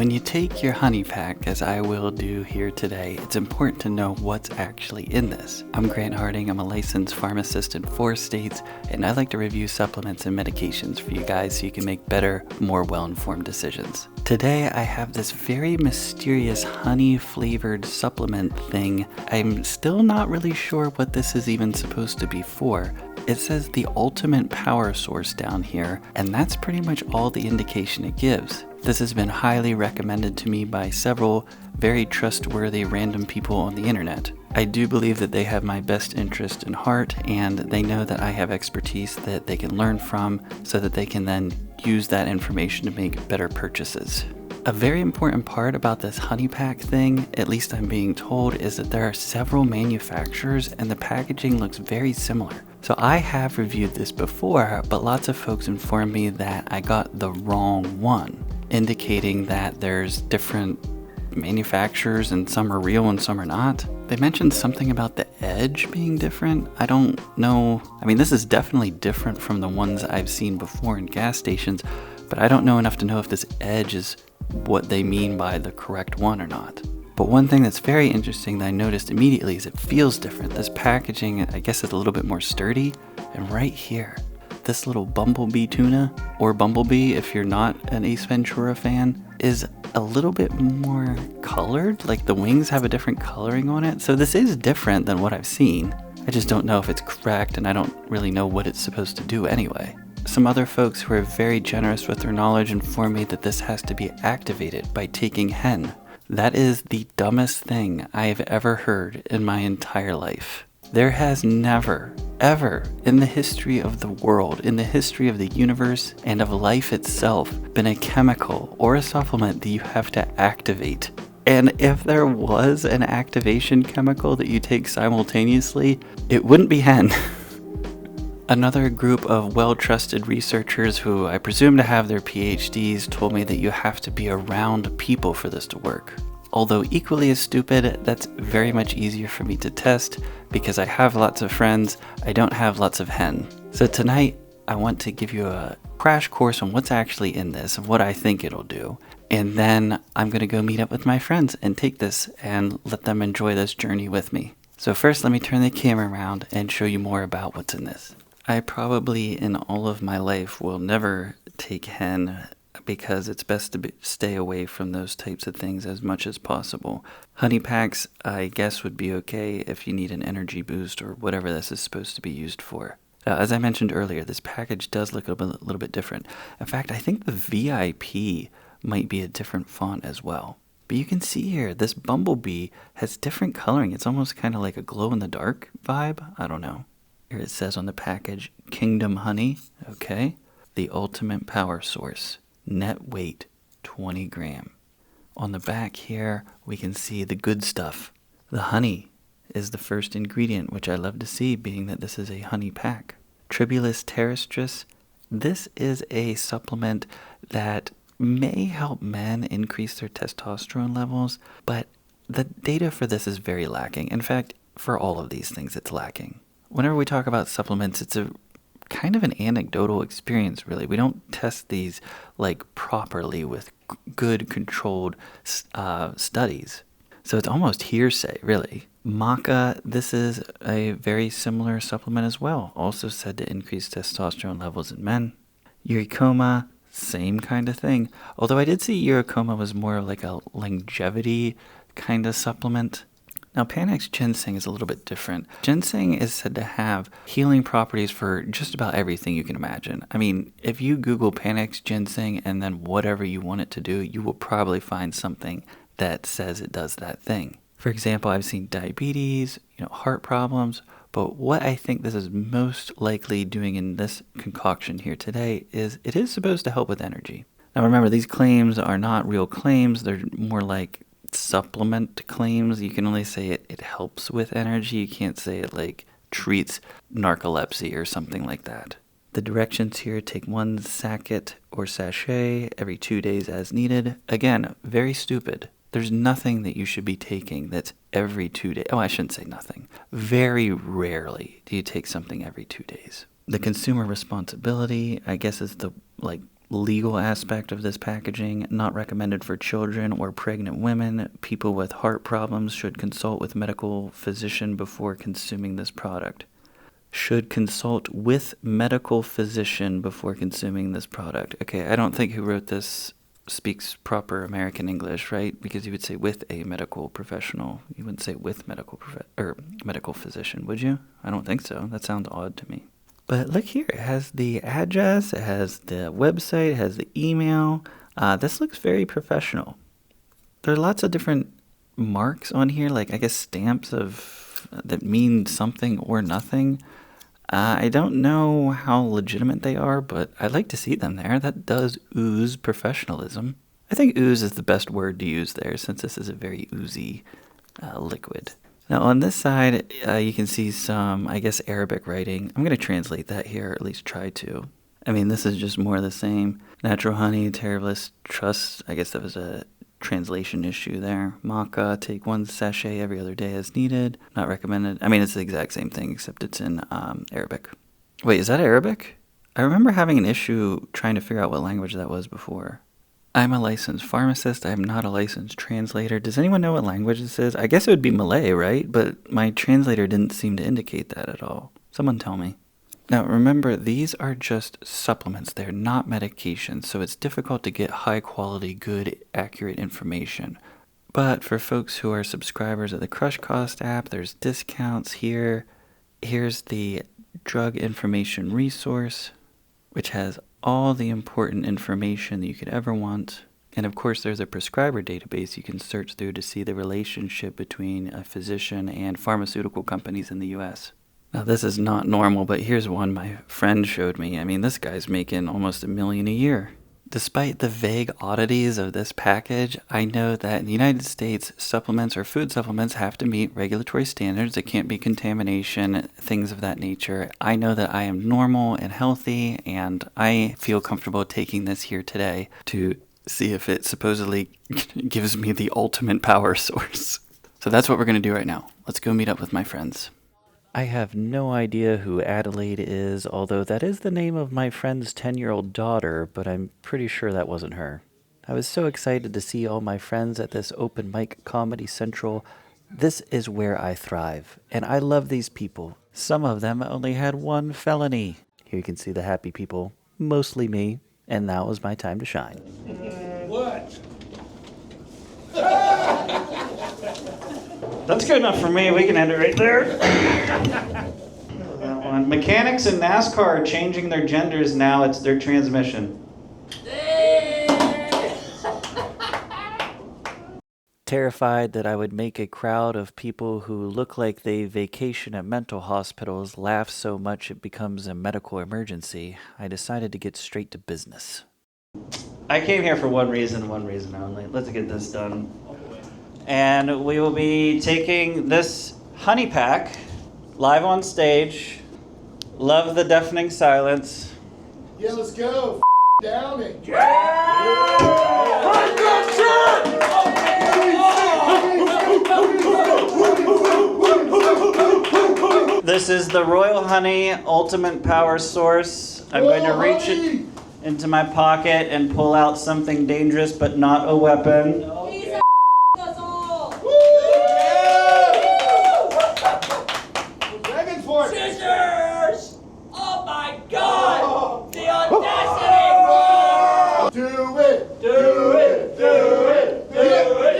When you take your honey pack, as I will do here today, it's important to know what's actually in this. I'm Grant Harding, I'm a licensed pharmacist in 4 states, and I like to review supplements and medications for you guys so you can make better, more well-informed decisions. Today I have this very mysterious honey-flavored supplement thing. I'm still not really sure what this is even supposed to be for. It says the ultimate power source down here, and that's pretty much all the indication it gives. This has been highly recommended to me by several very trustworthy random people on the internet. I do believe that they have my best interest in heart, and they know that I have expertise that they can learn from so that they can then use that information to make better purchases. A very important part about this honey pack thing, at least I'm being told, is that there are several manufacturers and the packaging looks very similar. So I have reviewed this before, but lots of folks informed me that I got the wrong one, indicating that there's different manufacturers and some are real and some are not. They mentioned something about the edge being different. I don't know. I mean, this is definitely different from the ones I've seen before in gas stations, but I don't know enough to know if this edge is what they mean by the correct one or not. But one thing that's very interesting that I noticed immediately is it feels different. This packaging, I guess, is a little bit more sturdy. And right here, this little bumblebee tuna, or bumblebee if you're not an Ace Ventura fan, is a little bit more colored. Like the wings have a different coloring on it. So this is different than what I've seen. I just don't know if it's correct, and I don't really know what it's supposed to do anyway. Some other folks who are very generous with their knowledge inform me that this has to be activated by taking hen. That is the dumbest thing I've ever heard in my entire life. There has never, ever, in the history of the world, in the history of the universe, and of life itself, been a chemical or a supplement that you have to activate. And if there was an activation chemical that you take simultaneously, it wouldn't be hen. Another group of well-trusted researchers who I presume to have their PhDs told me that you have to be around people for this to work. Although equally as stupid, that's very much easier for me to test because I have lots of friends, I don't have lots of hen. So tonight, I want to give you a crash course on what's actually in this and what I think it'll do. And then I'm going to go meet up with my friends and take this and let them enjoy this journey with me. So first, let me turn the camera around and show you more about what's in this. I probably in all of my life will never take hen because it's best to stay away from those types of things as much as possible. Honey packs, I guess, would be okay if you need an energy boost or whatever this is supposed to be used for. As I mentioned earlier, this package does look a little bit different. In fact, I think the VIP might be a different font as well. But you can see here, this bumblebee has different coloring. It's almost kind of like a glow-in-the-dark vibe. I don't know. Here it says on the package, Kingdom Honey, okay. The ultimate power source, net weight, 20 gram. On the back here, we can see the good stuff. The honey is the first ingredient, which I love to see, being that this is a honey pack. Tribulus terrestris, this is a supplement that may help men increase their testosterone levels, but the data for this is very lacking. In fact, for all of these things, it's lacking. Whenever we talk about supplements, it's a kind of an anecdotal experience, really. We don't test these like properly with good controlled studies. So it's almost hearsay, really. Maca, this is a very similar supplement as well, also said to increase testosterone levels in men. Uricoma, same kind of thing. Although I did see Uricoma was more like a longevity kind of supplement. Now, Panax ginseng is a little bit different. Ginseng is said to have healing properties for just about everything you can imagine. I mean, if you Google Panax ginseng and then whatever you want it to do, you will probably find something that says it does that thing. For example, I've seen diabetes, heart problems, but what I think this is most likely doing in this concoction here today is it is supposed to help with energy. Now remember, these claims are not real claims. They're more like supplement claims. You can only say it helps with energy. You can't say it like treats narcolepsy or something like that. The directions here: take 1 sachet or sachet every 2 days as needed. Again, very stupid. There's nothing that you should be taking that's every 2 days. Oh, I shouldn't say nothing. Very rarely do you take something every 2 days. The consumer responsibility, I guess, is the legal aspect of this packaging, not recommended for children or pregnant women. People with heart problems should consult with medical physician before consuming this product. Should consult with medical physician before consuming this product. Okay, I don't think who wrote this speaks proper American English, right? Because you would say with a medical professional. You wouldn't say with medical physician, would you? I don't think so. That sounds odd to me. But look here, it has the address, it has the website, it has the email. This looks very professional. There are lots of different marks on here, like I guess stamps that mean something or nothing. I don't know how legitimate they are, but I'd like to see them there. That does ooze professionalism. I think ooze is the best word to use there, since this is a very oozy liquid. Now on this side, you can see some, I guess, Arabic writing. I'm going to translate that here, or at least try to. I mean, this is just more of the same. Natural honey, TRRS trust. I guess that was a translation issue there. Maca, take 1 sachet every other day as needed. Not recommended. I mean, it's the exact same thing, except it's in Arabic. Wait, is that Arabic? I remember having an issue trying to figure out what language that was before. I'm a licensed pharmacist. I am not a licensed translator. Does anyone know what language this is? I guess it would be Malay, right? But my translator didn't seem to indicate that at all. Someone tell me. Now remember, these are just supplements. They're not medications, so it's difficult to get high quality, good, accurate information. But for folks who are subscribers of the Crush Cost app, there's discounts here. Here's the drug information resource, which has all the important information that you could ever want. And of course, there's a prescriber database you can search through to see the relationship between a physician and pharmaceutical companies in the US. Now, this is not normal, but here's one my friend showed me. I mean, this guy's making almost $1 million a year. Despite the vague oddities of this package, I know that in the United States, supplements or food supplements have to meet regulatory standards. It can't be contamination, things of that nature. I know that I am normal and healthy, and I feel comfortable taking this here today to see if it supposedly gives me the ultimate power source. So that's what we're going to do right now. Let's go meet up with my friends. I have no idea who Adelaide is, although that is the name of my friend's 10-year-old daughter, but I'm pretty sure that wasn't her. I was so excited to see all my friends at this open mic Comedy Central. This is where I thrive, and I love these people. Some of them only had 1 felony. Here you can see the happy people, mostly me, and now is my time to shine. What? That's good enough for me. We can end it right there. That one. Mechanics in NASCAR are changing their genders now. It's their transmission. Terrified that I would make a crowd of people who look like they vacation at mental hospitals laugh so much it becomes a medical emergency, I decided to get straight to business. I came here for one reason only. Let's get this done. And we will be taking this honey pack live on stage. Love the deafening silence. Yeah, let's go. Down it. This is the Royal Honey Ultimate Power Source. I'm going to reach it into my pocket and pull out something dangerous but not a weapon. Scissors! Oh my God! The audacity! Do it! Do it! Do it! Do it!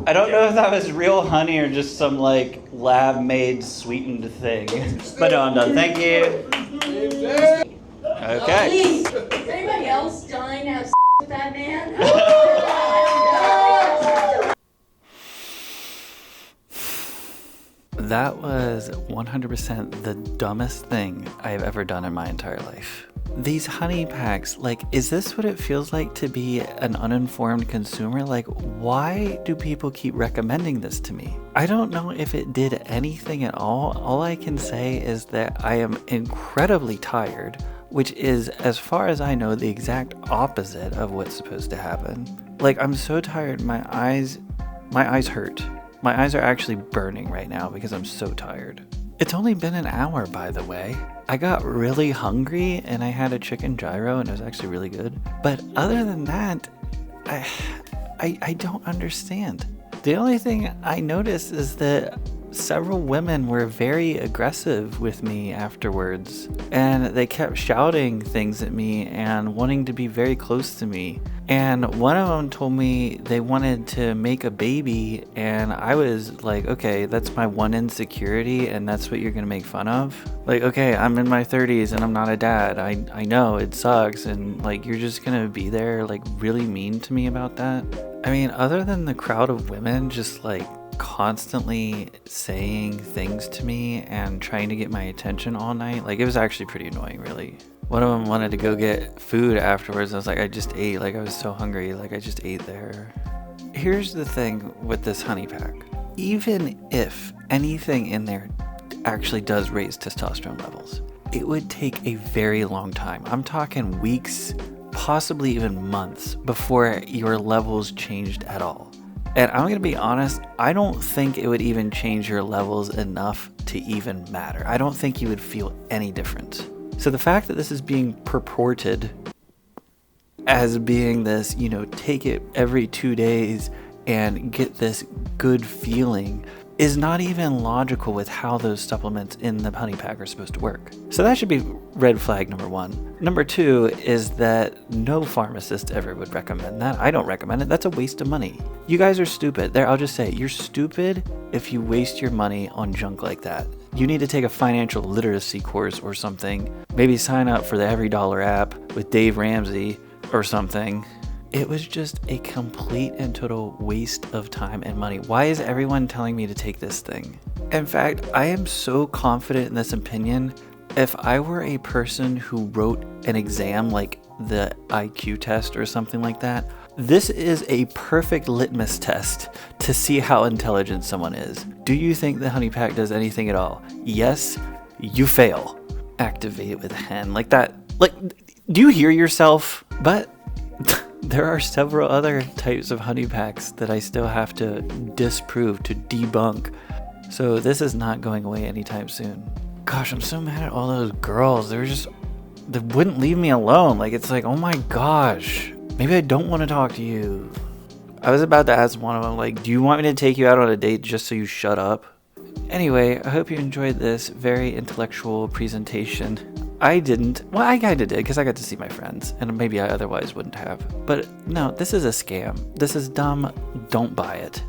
I don't know if that was real honey or just some like lab-made sweetened thing. But no, I'm done. Thank you. Okay. Please, is anybody else dying to have sex with that man? That was 100% the dumbest thing I've ever done in my entire life. These honey packs, like, is this what it feels like to be an uninformed consumer? Like, why do people keep recommending this to me? I don't know if it did anything at all. All I can say is that I am incredibly tired. which is, as far as I know, the exact opposite of what's supposed to happen. Like, I'm so tired, my eyes hurt. My eyes are actually burning right now because I'm so tired. It's only been an hour, by the way. I got really hungry and I had a chicken gyro and it was actually really good. But other than that, I don't understand. The only thing I noticed is that several women were very aggressive with me afterwards, and they kept shouting things at me and wanting to be very close to me. And one of them told me they wanted to make a baby, and I was like, okay, that's my one insecurity, and that's what you're gonna make fun of? Like, okay, I'm in my 30s and I'm not a dad. I know it sucks, and like, you're just gonna be there like really mean to me about that? I mean, other than the crowd of women just like constantly saying things to me and trying to get my attention all night, like, it was actually pretty annoying, really. One of them wanted to go get food afterwards. I was like, I just ate. Like, I was so hungry. Like, I just ate there. Here's the thing with this honey pack. Even if anything in there actually does raise testosterone levels, it would take a very long time. I'm talking weeks, possibly even months before your levels changed at all. And I'm going to be honest, I don't think it would even change your levels enough to even matter. I don't think you would feel any difference. So the fact that this is being purported as being this, take it every 2 days and get this good feeling is not even logical with how those supplements in the honey pack are supposed to work. So that should be red flag number 1. Number 2 is that no pharmacist ever would recommend that. I don't recommend it. That's a waste of money. You guys are stupid. I'll just say, you're stupid if you waste your money on junk like that. You need to take a financial literacy course or something. Maybe sign up for the Every Dollar app with Dave Ramsey or something. It was just a complete and total waste of time and money. Why is everyone telling me to take this thing? In fact, I am so confident in this opinion. If I were a person who wrote an exam like the IQ test or something like that, this is a perfect litmus test to see how intelligent someone is. Do you think the honey pack does anything at all? Yes, you fail. Activate it with a hen like that. Like, do you hear yourself? But there are several other types of honey packs that I still have to disprove, to debunk. So this is not going away anytime soon. Gosh, I'm so mad at all those girls. They wouldn't leave me alone. Like, it's like, oh my gosh, maybe I don't want to talk to you. I was about to ask one of them, like, do you want me to take you out on a date just so you shut up? Anyway, I hope you enjoyed this very intellectual presentation. I didn't. Well, I kind of did because I got to see my friends, and maybe I otherwise wouldn't have. But no, this is a scam. This is dumb. Don't buy it.